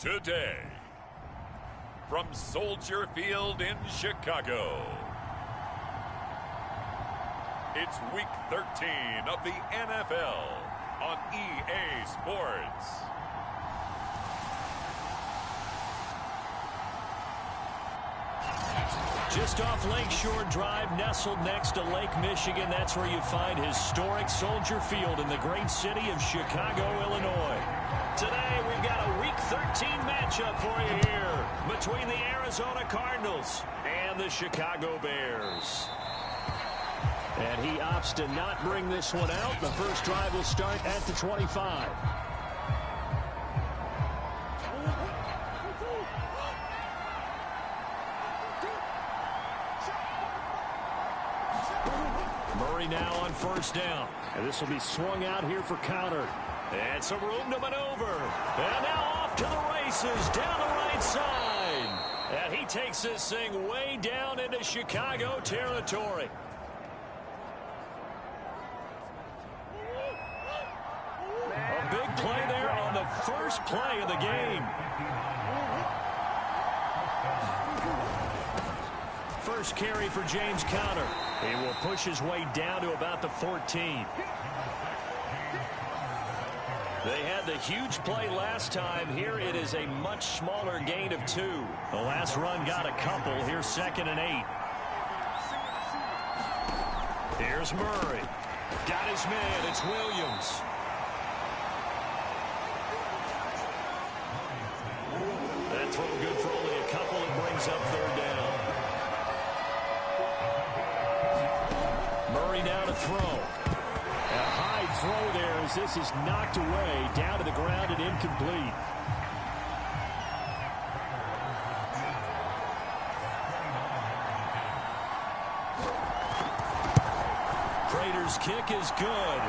today. From Soldier Field in Chicago, it's Week 13 of the NFL on EA Sports. Just off Lakeshore Drive, nestled next to Lake Michigan. That's where you find historic Soldier Field in the great city of Chicago, Illinois. Today, we've got a Week 13 matchup for you here between the Arizona Cardinals and the Chicago Bears. And he opts to not bring this one out. The first drive will start at the 25. Murray now on first down. And this will be swung out here for counter. And some room to maneuver. And now off to the races down the right side. And he takes this thing way down into Chicago territory. A big play there on the first play of the game. First carry for James Conner. He will push his way down to about the 14. They had the huge play last time. Here it is a much smaller gain of 2. The last run got a couple. Here's 2nd and 8. Here's Murray. Got his man. It's Williams. That throw good for only a couple. It brings up 3rd down. Murray now to throw. A high throw there as this is knocked away, down to the ground and incomplete. Prater's kick is good.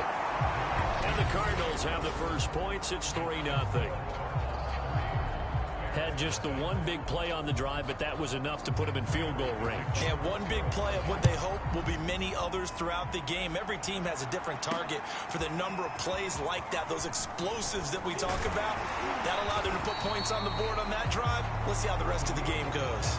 And the Cardinals have the first points. It's 3-0. Had just the one big play on the drive, but that was enough to put him in field goal range. And one big play of what they hope will be many others throughout the game. Every team has a different target for the number of plays like that, those explosives that we talk about. That allowed them to put points on the board on that drive. Let's see how the rest of the game goes.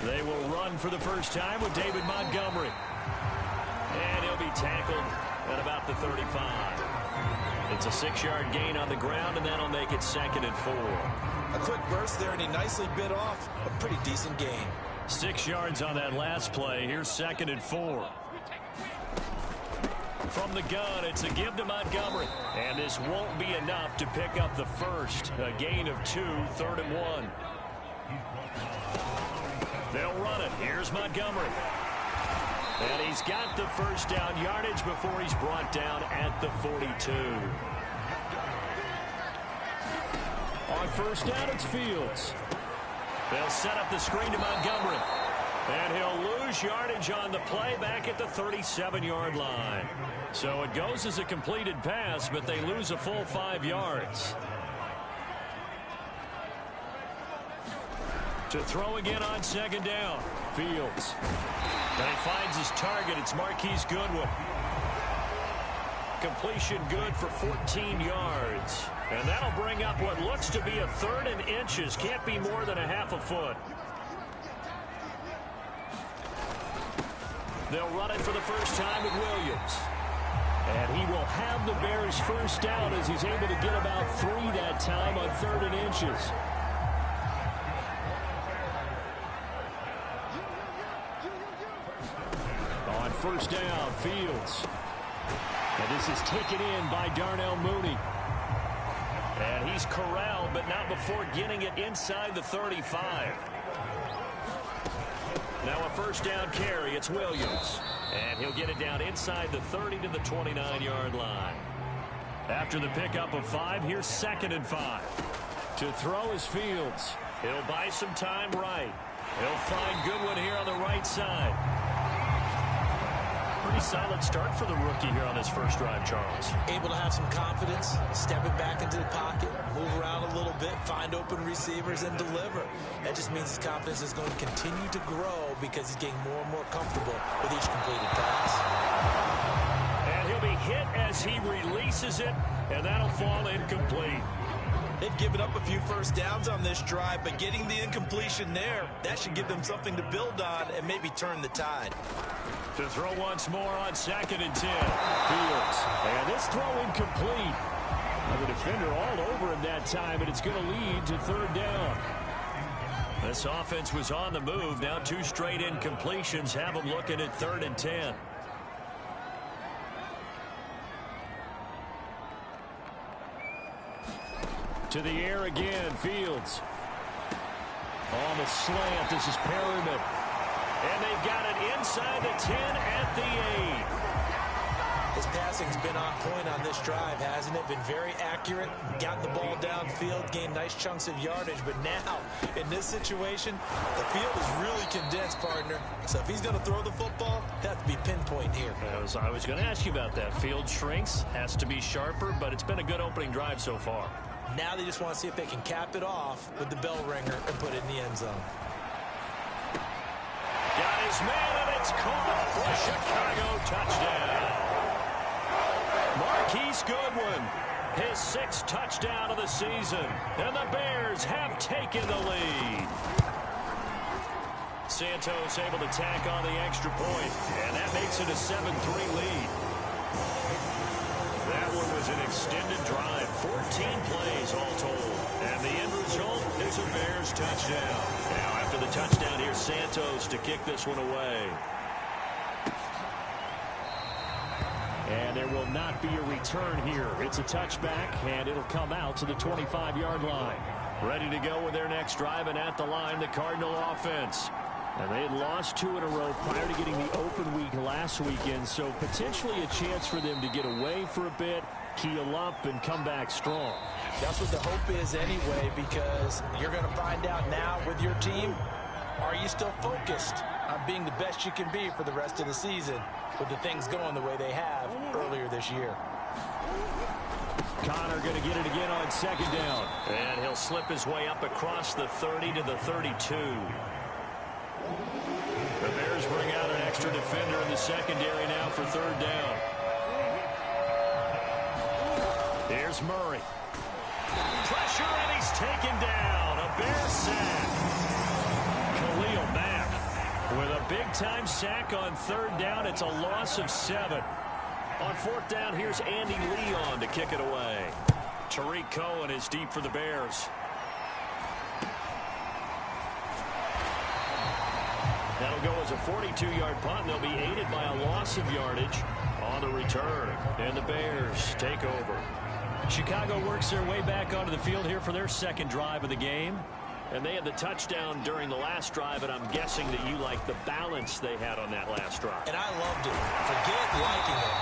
They will run for the first time with David Montgomery. And he'll be tackled at about the 35. It's a 6-yard gain on the ground, and that'll make it 2nd and 4. A quick burst there, and he nicely bit off a pretty decent gain. 6 yards on that last play. Here's 2nd and 4. From the gun, it's a give to Montgomery. And this won't be enough to pick up the first. A gain of 2, 3rd and 1. They'll run it. Here's Montgomery. And he's got the first down yardage before he's brought down at the 42. On first down, it's Fields. They'll set up the screen to Montgomery. And he'll lose yardage on the play back at the 37-yard line. So it goes as a completed pass, but they lose a full 5 yards. To throw again on 2nd down. Fields. And he finds his target. It's Marquise Goodwin. Completion good for 14 yards. And that'll bring up what looks to be a 3rd and inches. Can't be more than a half a foot. They'll run it for the first time with Williams. And he will have the Bears first down as he's able to get about 3 that time on 3rd and inches. On first down, Fields. And this is taken in by Darnell Mooney. And he's corralled, but not before getting it inside the 35. Now a first down carry. It's Williams. And he'll get it down inside the 30 to the 29-yard line. After the pickup of 5, here's 2nd and 5. To throw is Fields. He'll buy some time right. He'll find Goodwin here on the right side. pretty solid start for the rookie here on his first drive, Charles. Able to have some confidence, stepping back into the pocket, move around a little bit, find open receivers, and deliver. That just means his confidence is going to continue to grow because he's getting more and more comfortable with each completed pass. And he'll be hit as he releases it, and that'll fall incomplete. They've given up a few first downs on this drive, but getting the incompletion there, that should give them something to build on and maybe turn the tide. To throw once more on 2nd and 10. Fields. And this throw incomplete. The defender all over him that time, and it's going to lead to 3rd down. This offense was on the move. Now 2 straight incompletions have them looking at 3rd and 10. To the air again, Fields. On the slant, this is Perryman. And they've got it inside the 10 at the 8. His passing's been on point on this drive, hasn't it? Been very accurate, gotten the ball downfield, gained nice chunks of yardage. But now, in this situation, the field is really condensed, partner. So if he's going to throw the football, that has to be pinpoint here. I was going to ask you about that. Field shrinks, has to be sharper, but it's been a good opening drive so far. Now they just want to see if they can cap it off with the bell ringer and put it in the end zone. Got his man, and it's caught for a Chicago touchdown. Marquise Goodwin, his 6th touchdown of the season, and the Bears have taken the lead. Santos able to tack on the extra point, and that makes it a 7-3 lead. That one was an extended drive, 14 plays all told. And the end result is a Bears touchdown. Now after the touchdown, here's Santos to kick this one away. And there will not be a return here. It's a touchback, and it'll come out to the 25-yard line. Ready to go with their next drive, and at the line, the Cardinal offense. And they had lost 2 in a row prior to getting the open week last weekend, so potentially a chance for them to get away for a bit, keel up, and come back strong. That's what the hope is anyway, because you're going to find out now with your team, are you still focused on being the best you can be for the rest of the season with the things going the way they have earlier this year? Connor going to get it again on 2nd down. And he'll slip his way up across the 30 to the 32. The Bears bring out an extra defender in the secondary now for 3rd down. Here's Murray. Pressure, and he's taken down. A Bear sack. Khalil Mack with a big-time sack on 3rd down. It's a loss of 7. On 4th down, here's Andy Leon to kick it away. Tariq Cohen is deep for the Bears. That'll go as a 42-yard punt. They'll be aided by a loss of yardage on the return. And the Bears take over. Chicago works their way back onto the field here for their 2nd drive of the game. And they had the touchdown during the last drive, and I'm guessing that you like the balance they had on that last drive. And I loved it. Forget liking it.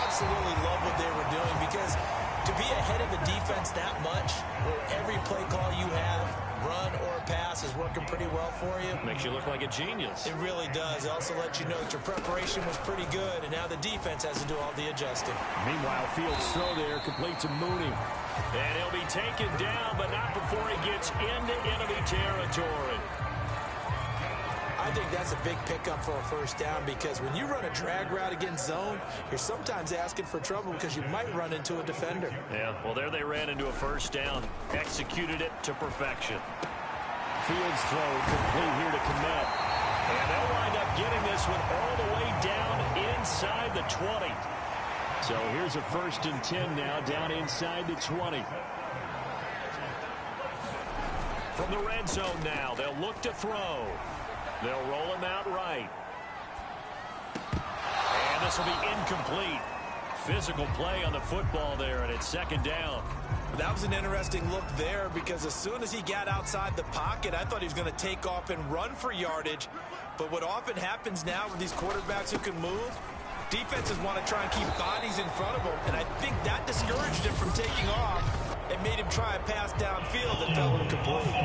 Absolutely love what they were doing, because to be ahead of the defense that much, where every play call you have, run or pass, is working pretty well for you. Makes you look like a genius. It really does. It also lets you know that your preparation was pretty good, and now the defense has to do all the adjusting. Meanwhile, Fields' throw there complete to Mooney. And he'll be taken down, but not before he gets into enemy territory. I think that's a big pickup for a 1st down, because when you run a drag route against zone, you're sometimes asking for trouble because you might run into a defender. Yeah, well, there they ran into a 1st down. Executed it to perfection. Fields throw complete here to Kmet. And they'll wind up getting this one all the way down inside the 20. So here's a 1st and 10 now, down inside the 20. From the red zone now, they'll look to throw. They'll roll him out right. And this will be incomplete. Physical play on the football there, and it's 2nd down. That was an interesting look there, because as soon as he got outside the pocket, I thought he was going to take off and run for yardage. But what often happens now with these quarterbacks who can move, defenses want to try and keep bodies in front of them, and I think that discouraged him from taking off and made him try a pass downfield that fell incomplete.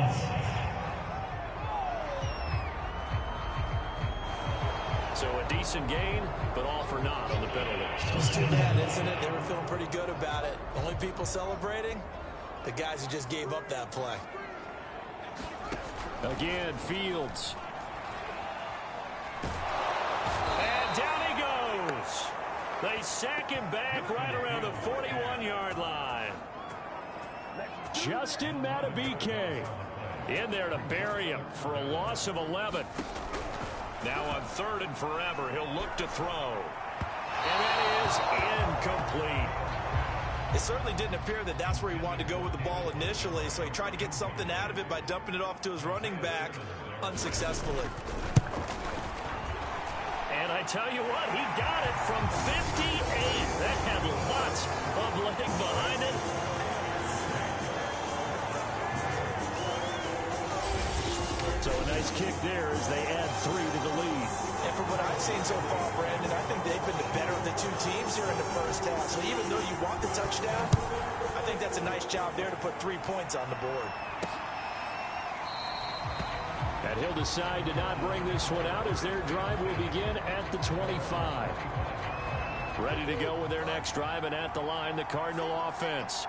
So a decent gain, but all for naught on the penalty. It's too bad, isn't it? They were feeling pretty good about it. Only people celebrating, the guys who just gave up that play. Again, Fields. And down he goes. They sack him back right around the 41-yard line. Justin Madubuike in there to bury him for a loss of 11. Now on 3rd and forever, he'll look to throw. And that is incomplete. It certainly didn't appear that that's where he wanted to go with the ball initially, so he tried to get something out of it by dumping it off to his running back unsuccessfully. And I tell you what, he got it from 58. That had lots of leg behind it. So a nice kick there as they add 3 to the lead. And from what I've seen so far, Brandon, I think they've been the better of the two teams here in the first half. So even though you want the touchdown, I think that's a nice job there to put 3 points on the board. And he'll decide to not bring this one out as their drive will begin at the 25. Ready to go with their next drive, and at the line, the Cardinal offense.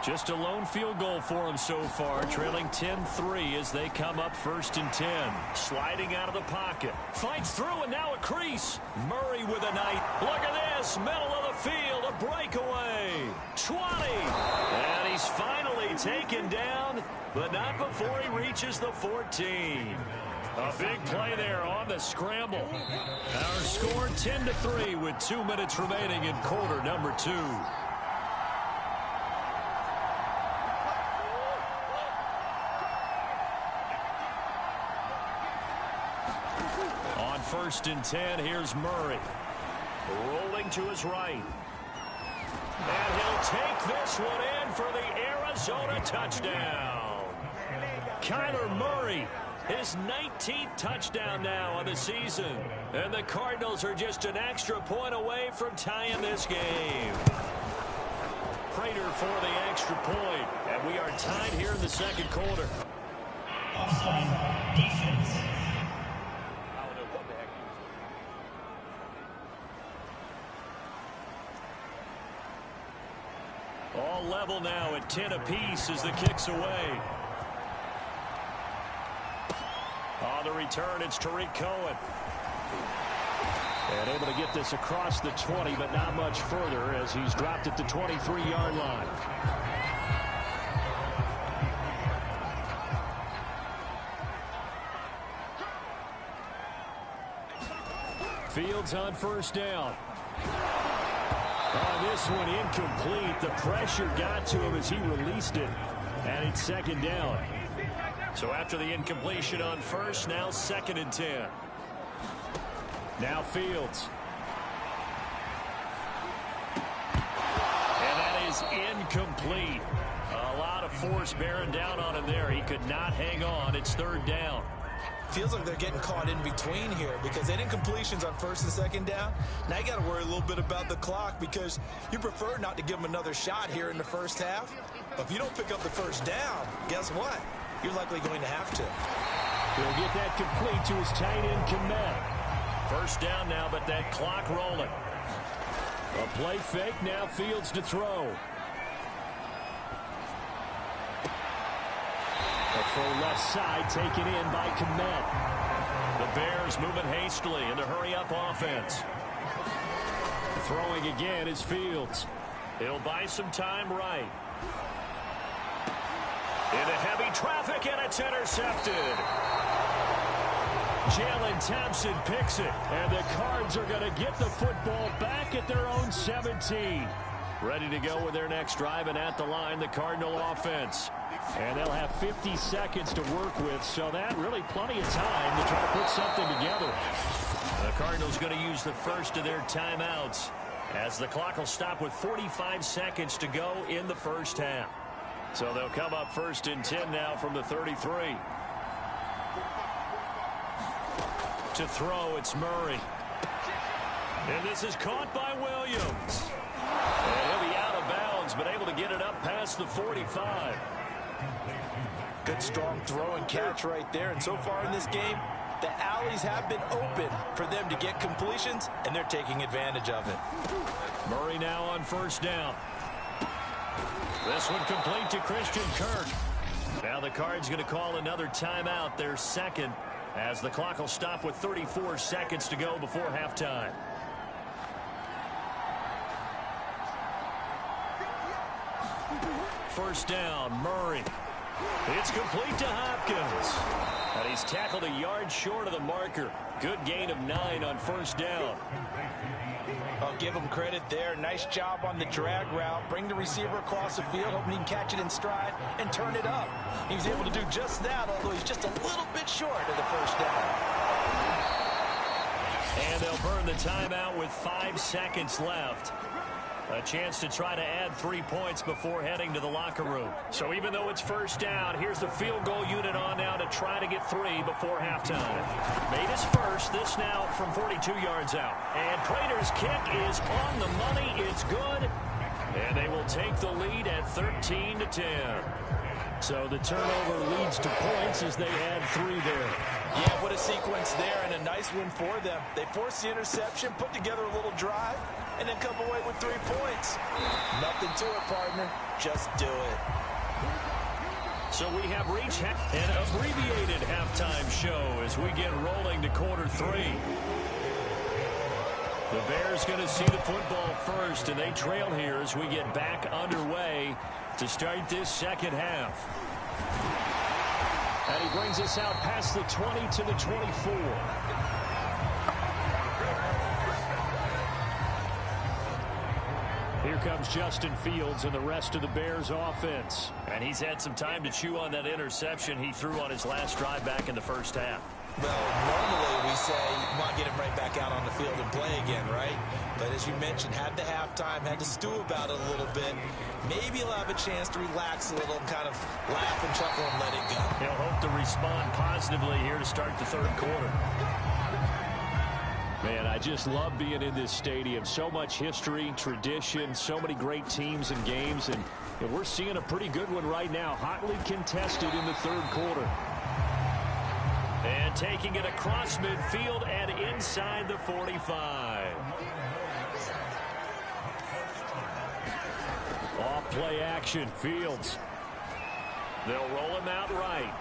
Just a lone field goal for them so far, trailing 10-3 as they come up 1st and 10. Sliding out of the pocket. Fights through, and now a crease. Murray with a night. Look at this. Middle of the field. A breakaway. 20. And he's finally taken down, but not before he reaches the 14. A big play there on the scramble. Our score 10-3 with 2 minutes remaining in quarter number 2. On 1st and 10, here's Murray. Rolling to his right. And he'll take this one in for the Arizona touchdown. Kyler Murray, his 19th touchdown now on the season. And the Cardinals are just an extra point away from tying this game. Prater for the extra point. And we are tied here in the second quarter. Offside defense. All level now at 10 apiece as the kick's away. On the return, it's Tariq Cohen. And able to get this across the 20, but not much further as he's dropped at the 23-yard line. Fields on 1st down. On this one, incomplete. The pressure got to him as he released it. And it's 2nd down. So after the incompletion on 1st, now 2nd and 10. Now Fields. And that is incomplete. A lot of force bearing down on him there. He could not hang on. It's 3rd down. Feels like they're getting caught in between here because they didn't completions on 1st and 2nd down. Now you got to worry a little bit about the clock because you prefer not to give them another shot here in the first half. But if you don't pick up the 1st down, guess what? You're likely going to have to. He'll get that complete to his tight end, Komet. 1st down now, but that clock rolling. A play fake, now Fields to throw. A full left side taken in by Komet. The Bears moving hastily in the hurry-up offense. Throwing again is Fields. He'll buy some time right. Into heavy traffic, and it's intercepted. Jalen Thompson picks it, and the Cards are going to get the football back at their own 17. Ready to go with their next drive, and at the line, the Cardinal offense. And they'll have 50 seconds to work with, so that really plenty of time to try to put something together. The Cardinals going to use the first of their timeouts as the clock will stop with 45 seconds to go in the first half. So they'll come up 1st and 10 now from the 33. To throw, it's Murray. And this is caught by Williams. And he'll be out of bounds, but able to get it up past the 45. Good strong throw and catch right there. And so far in this game, The alleys have been open for them to get completions, and they're taking advantage of it. Murray now on first down. This one complete to Christian Kirk. Now the Cards going to call another timeout, their second, as the clock will stop with 34 seconds to go before halftime. First down, Murray. It's complete to Hopkins. And he's tackled a yard short of the marker. Good gain of 9 on first down. I'll give him credit there. Nice job on the drag route. Bring the receiver across the field, hoping he can catch it in stride and turn it up. He was able to do just that, although he's just a little bit short of the first down. And they'll burn the timeout with 5 seconds left. A chance to try to add 3 points before heading to the locker room. So even though it's first down, here's the field goal unit on now to try to get 3 before halftime. Made his first, this now from 42 yards out. And Prater's kick is on the money. It's good. And they will take the lead at 13-10. So the turnover leads to points as they add 3 there. Yeah, what a sequence there, and a nice win for them. They forced the interception, put together a little drive, and then come away with 3 points. Nothing to it, partner. Just do it. So we have reached an abbreviated halftime show as we get rolling to quarter 3. The Bears going to see the football first, and they trail here as we get back underway to start this second half. And he brings us out past the 20 to the 24. Here comes Justin Fields and the rest of the Bears offense. And he's had some time to chew on that interception he threw on his last drive back in the first half. Well, normally we say you want to get him right back out on the field and play again, right? But as you mentioned, had the halftime, had to stew about it a little bit. Maybe he'll have a chance to relax a little and kind of laugh and chuckle and let it go. He'll hope to respond positively here to start the third quarter. Man, I just love being in this stadium. So much history, tradition, so many great teams and games. And we're seeing a pretty good one right now, hotly contested in the third quarter. And taking it across midfield and inside the 45. Off play action, Fields. They'll roll him out right.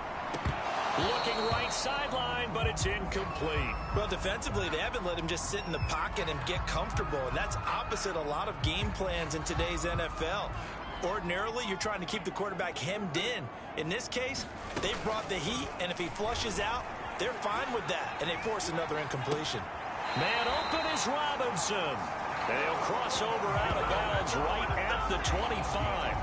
Looking right sideline, but it's incomplete. Well, defensively, they haven't let him just sit in the pocket and get comfortable, and that's opposite a lot of game plans in today's NFL. Ordinarily, you're trying to keep the quarterback hemmed in. In this case, they've brought the heat, and if he flushes out, they're fine with that, and they force another incompletion. Man open is Robinson. They'll cross over out of bounds right at the 25.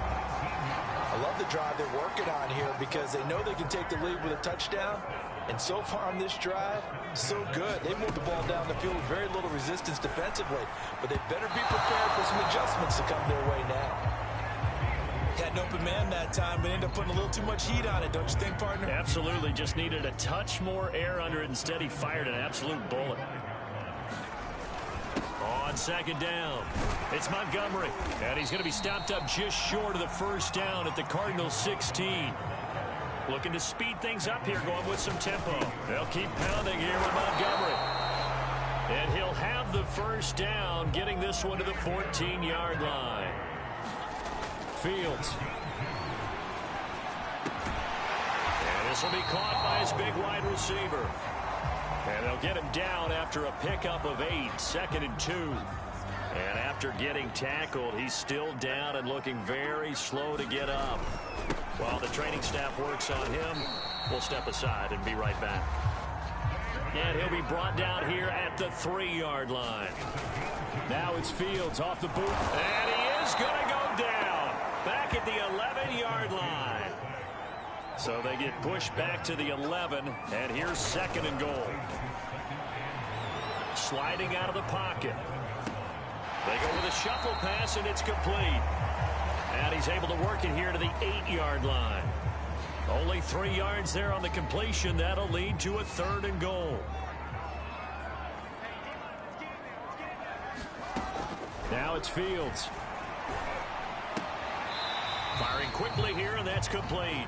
I love the drive they're working on here because they know they can take the lead with a touchdown. And so far on this drive, so good. They moved the ball down the field with very little resistance defensively. But they better be prepared for some adjustments to come their way now. Had an open man that time, but ended up putting a little too much heat on it, don't you think, partner? Absolutely. Just needed a touch more air under it. Instead, he fired an absolute bullet. On second down, it's Montgomery. And he's going to be stopped up just short of the first down at the Cardinals 16. Looking to speed things up here, going with some tempo. They'll keep pounding here with Montgomery. And he'll have the first down, getting this one to the 14-yard line. Fields. And this will be caught by his big wide receiver. And they'll get him down after a pickup of 8, 2nd and 2. And after getting tackled, he's still down and looking very slow to get up. While the training staff works on him, we'll step aside and be right back. And he'll be brought down here at the 3-yard line. Now it's Fields off the boot. And he is going to go down. Back at the 11-yard line. So they get pushed back to the 11, and here's 2nd and goal. Sliding out of the pocket. They go with a shuffle pass, and it's complete. And he's able to work it here to the 8-yard line. Only 3 yards there on the completion. That'll lead to a 3rd and goal. Now it's Fields. Firing quickly here, and that's complete.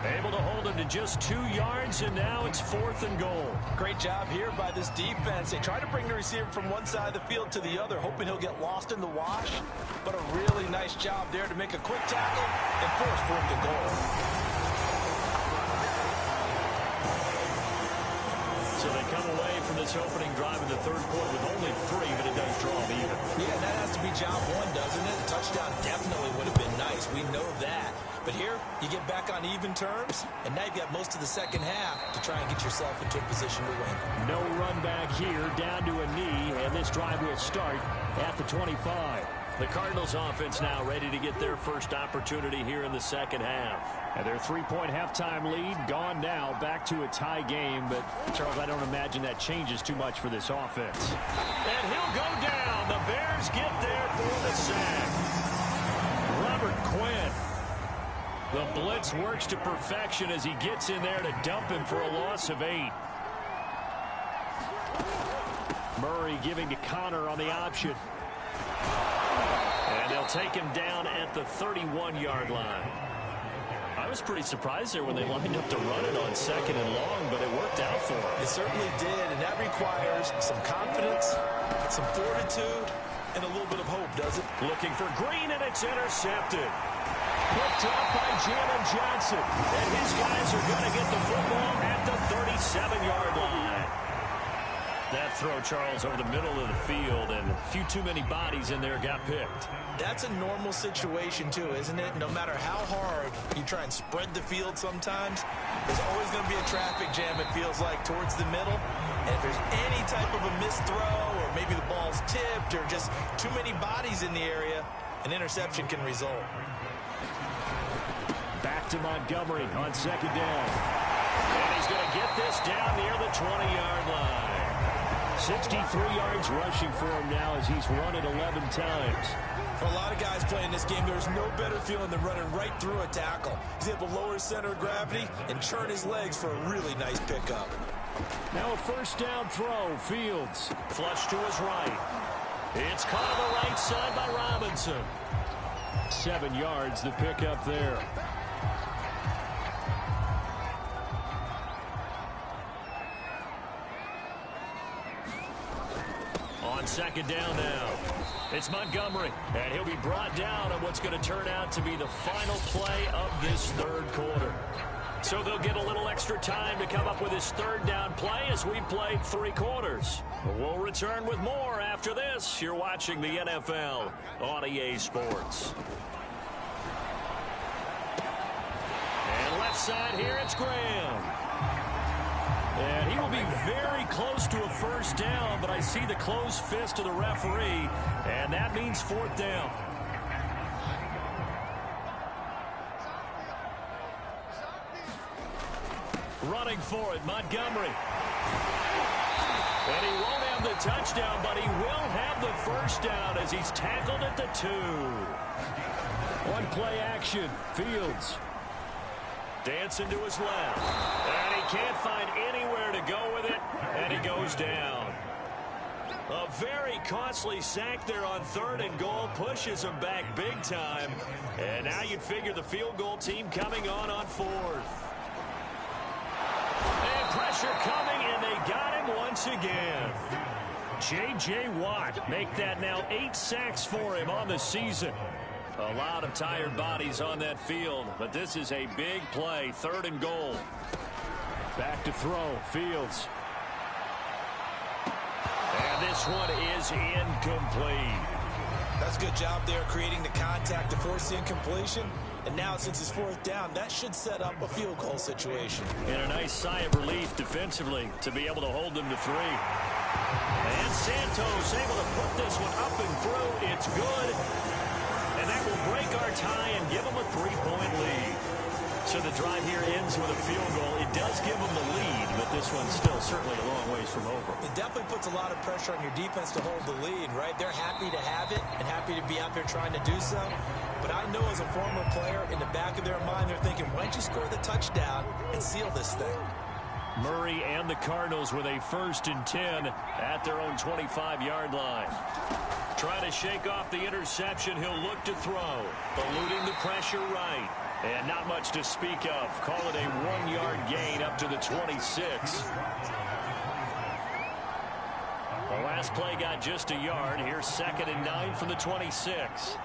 Able to hold him to just 2 yards, and now it's 4th and goal. Great job here by this defense. They try to bring the receiver from one side of the field to the other, hoping he'll get lost in the wash. But a really nice job there to make a quick tackle and force 4th and goal. So they come away from this opening drive in the 3rd quarter with only 3, but it does draw them even. Yeah, that has to be job 1, doesn't it? A touchdown definitely would have been nice. We know that. But here, you get back on even terms, and now you've got most of the second half to try and get yourself into a position to win. No run back here, down to a knee, and this drive will start at the 25. The Cardinals offense now ready to get their first opportunity here in the second half. And their 3-point halftime lead gone now, back to a tie game. But, Charles, I don't imagine that changes too much for this offense. And he'll go down. The Bears get there for the sack. Robert Quinn. The blitz works to perfection as he gets in there to dump him for a loss of 8. Murray giving to Connor on the option. And they'll take him down at the 31-yard line. I was pretty surprised there when they lined up to run it on 2nd and long, but it worked out for him. It certainly did, and that requires some confidence, some fortitude, and a little bit of hope, does it? Looking for Green, and it's intercepted. Picked up by Jalen Johnson. And his guys are going to get the football at the 37-yard line. That throw, Charles, over the middle of the field, and a few too many bodies in there got picked. That's a normal situation, too, isn't it? No matter how hard you try and spread the field sometimes, there's always going to be a traffic jam, it feels like, towards the middle. And if there's any type of a missed throw, or maybe the ball's tipped, or just too many bodies in the area, an interception can result. Back to Montgomery on 2nd down. And he's going to get this down near the 20-yard line. 63 yards rushing for him now as he's run it 11 times. For a lot of guys playing this game, there's no better feeling than running right through a tackle. He's able to lower his center of gravity and churn his legs for a really nice pickup. Now a 1st down throw. Fields flush to his right. It's caught on the right side by Robinson. 7 yards the pickup there. On 2nd down now. It's Montgomery, and he'll be brought down on what's going to turn out to be the final play of this 3rd quarter. So they'll get a little extra time to come up with his 3rd down play as we played 3 quarters. We'll return with more after this. You're watching the NFL on EA Sports. And left side here, it's Graham. And he will be very close to a 1st down, but I see the closed fist of the referee, and that means 4th down. Running for it, Montgomery. And he won't have the touchdown, but he will have the 1st down as he's tackled at the 2. One play action, Fields. Dancing to his left. And he can't find anywhere to go with it, and he goes down. A very costly sack there on 3rd and goal pushes him back big time. And now you'd figure the field goal team coming on 4th. And pressure coming, and they got him once again. J.J. Watt make that now 8 sacks for him on the season. A lot of tired bodies on that field, but this is a big play, 3rd and goal. Back to throw, Fields. And this one is incomplete. That's a good job there, creating the contact to force the incompletion. And now, since it's 4th down, that should set up a field goal situation. And a nice sigh of relief defensively to be able to hold them to 3. And Santos able to put this one up and through. It's good. And that will break our tie and give them a 3-point lead. So the drive here ends with a field goal. It does give them the lead, but this one's still certainly a long ways from over. It definitely puts a lot of pressure on your defense to hold the lead, right? They're happy to have it and happy to be out there trying to do so. But I know as a former player, in the back of their mind, they're thinking, why don't you score the touchdown and seal this thing? Murray and the Cardinals with a 1st and 10 at their own 25-yard line. Trying to shake off the interception, he'll look to throw. Eluding the pressure right. And not much to speak of. Call it a 1-yard gain up to the 26. The last play got just a yard. Here's 2nd and 9 from the 26.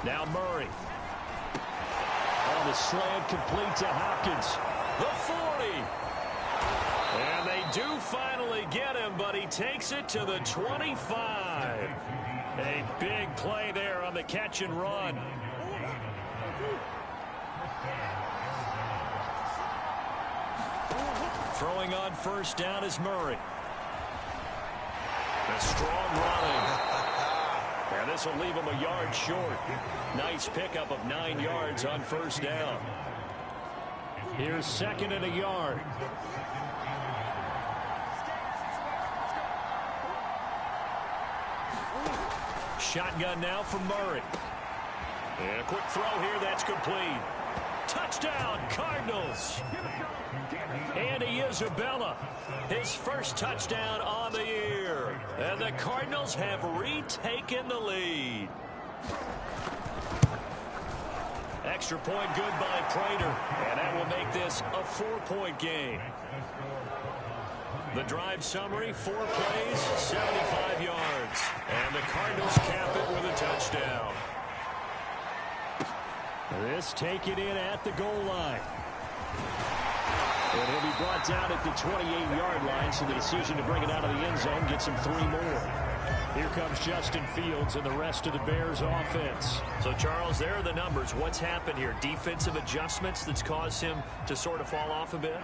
Now Murray. On the slant, complete to Hopkins. The 40. And they do finally get him, but he takes it to the 25. A big play there on the catch and run. Throwing on first down is Murray. A strong running. And this will leave him a yard short. Nice pickup of 9 yards on first down. Here's 2nd and a yard. Shotgun now from Murray. And a quick throw here, that's complete. Touchdown, Cardinals. Andy Isabella, his first touchdown on the year. And the Cardinals have retaken the lead. Extra point good by Prater. And that will make this a 4-point game. The drive summary, 4 plays, 75 yards. And the Cardinals cap it with a touchdown. This taken in at the goal line. And he'll be brought down at the 28-yard line, so the decision to bring it out of the end zone gets him 3 more. Here comes Justin Fields and the rest of the Bears offense. So, Charles, there are the numbers. What's happened here? Defensive adjustments that's caused him to sort of fall off a bit?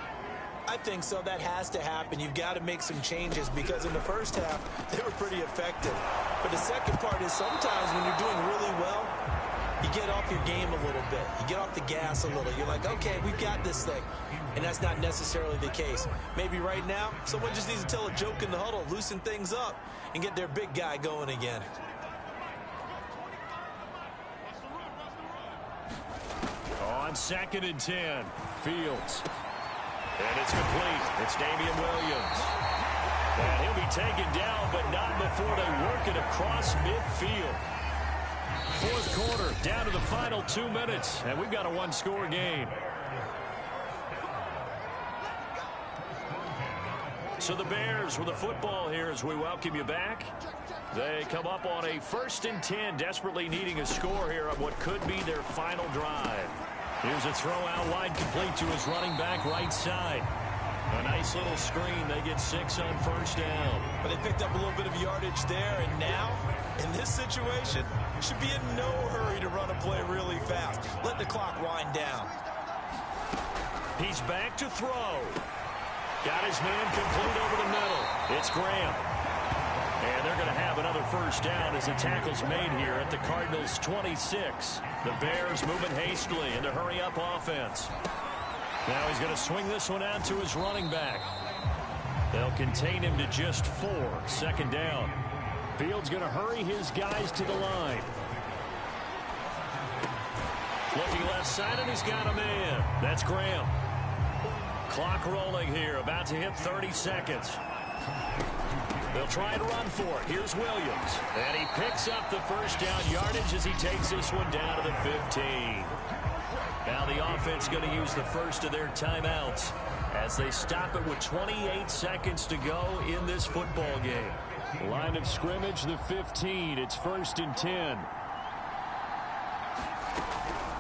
I think so. That has to happen. You've got to make some changes because in the first half, they were pretty effective. But the second part is sometimes when you're doing really well, you get off your game a little bit. You get off the gas a little. You're like, okay, we've got this thing. And that's not necessarily the case. Maybe right now, someone just needs to tell a joke in the huddle, loosen things up, and get their big guy going again. On 2nd and 10, Fields. And it's complete. It's Damian Williams. And he'll be taken down, but not before they work it across midfield. 4th quarter, down to the final 2 minutes, and we've got a 1-score game. So the Bears with the football here as we welcome you back. They come up on a 1st and 10, desperately needing a score here on what could be their final drive. Here's a throw out wide, complete to his running back right side. A nice little screen. They get 6 on first down. But they picked up a little bit of yardage there, and now, in this situation, should be in no hurry to run a play really fast. Let the clock wind down. He's back to throw. Got his man complete over the middle. It's Graham. And they're going to have another first down as the tackle's made here at the Cardinals' 26. The Bears moving hastily into hurry-up offense. Now he's going to swing this one out to his running back. They'll contain him to just 4. 2nd down. Fields going to hurry his guys to the line. Looking left side, and he's got a man. That's Graham. Clock rolling here, about to hit 30 seconds. They'll try and run for it. Here's Williams. And he picks up the first down yardage as he takes this one down to the 15. Now the offense going to use the first of their timeouts as they stop it with 28 seconds to go in this football game. Line of scrimmage, the 15. It's 1st and 10.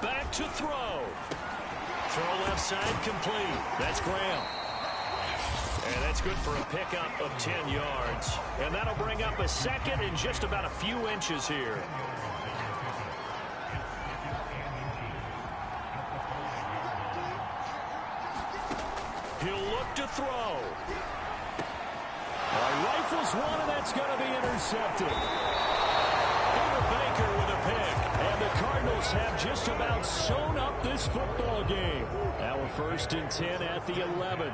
Back to throw. Throw left side complete. That's Graham. And that's good for a pickup of 10 yards. And that'll bring up a 2nd and just about a few inches here. He'll look to throw. Rifles one, and that's going to be intercepted. Baker with a pick. And the Cardinals have just about sewn up this football game. Now a 1st and 10 at the 11.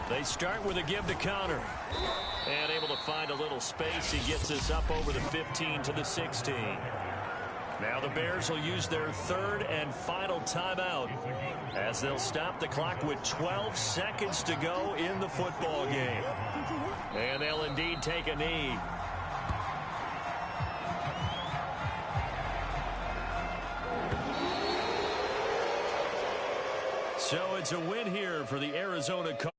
They start with a give to Connor. And able to find a little space. He gets us up over the 15 to the 16. Now the Bears will use their third and final timeout as they'll stop the clock with 12 seconds to go in the football game. And they'll indeed take a knee. So it's a win here for the Arizona Cardinals.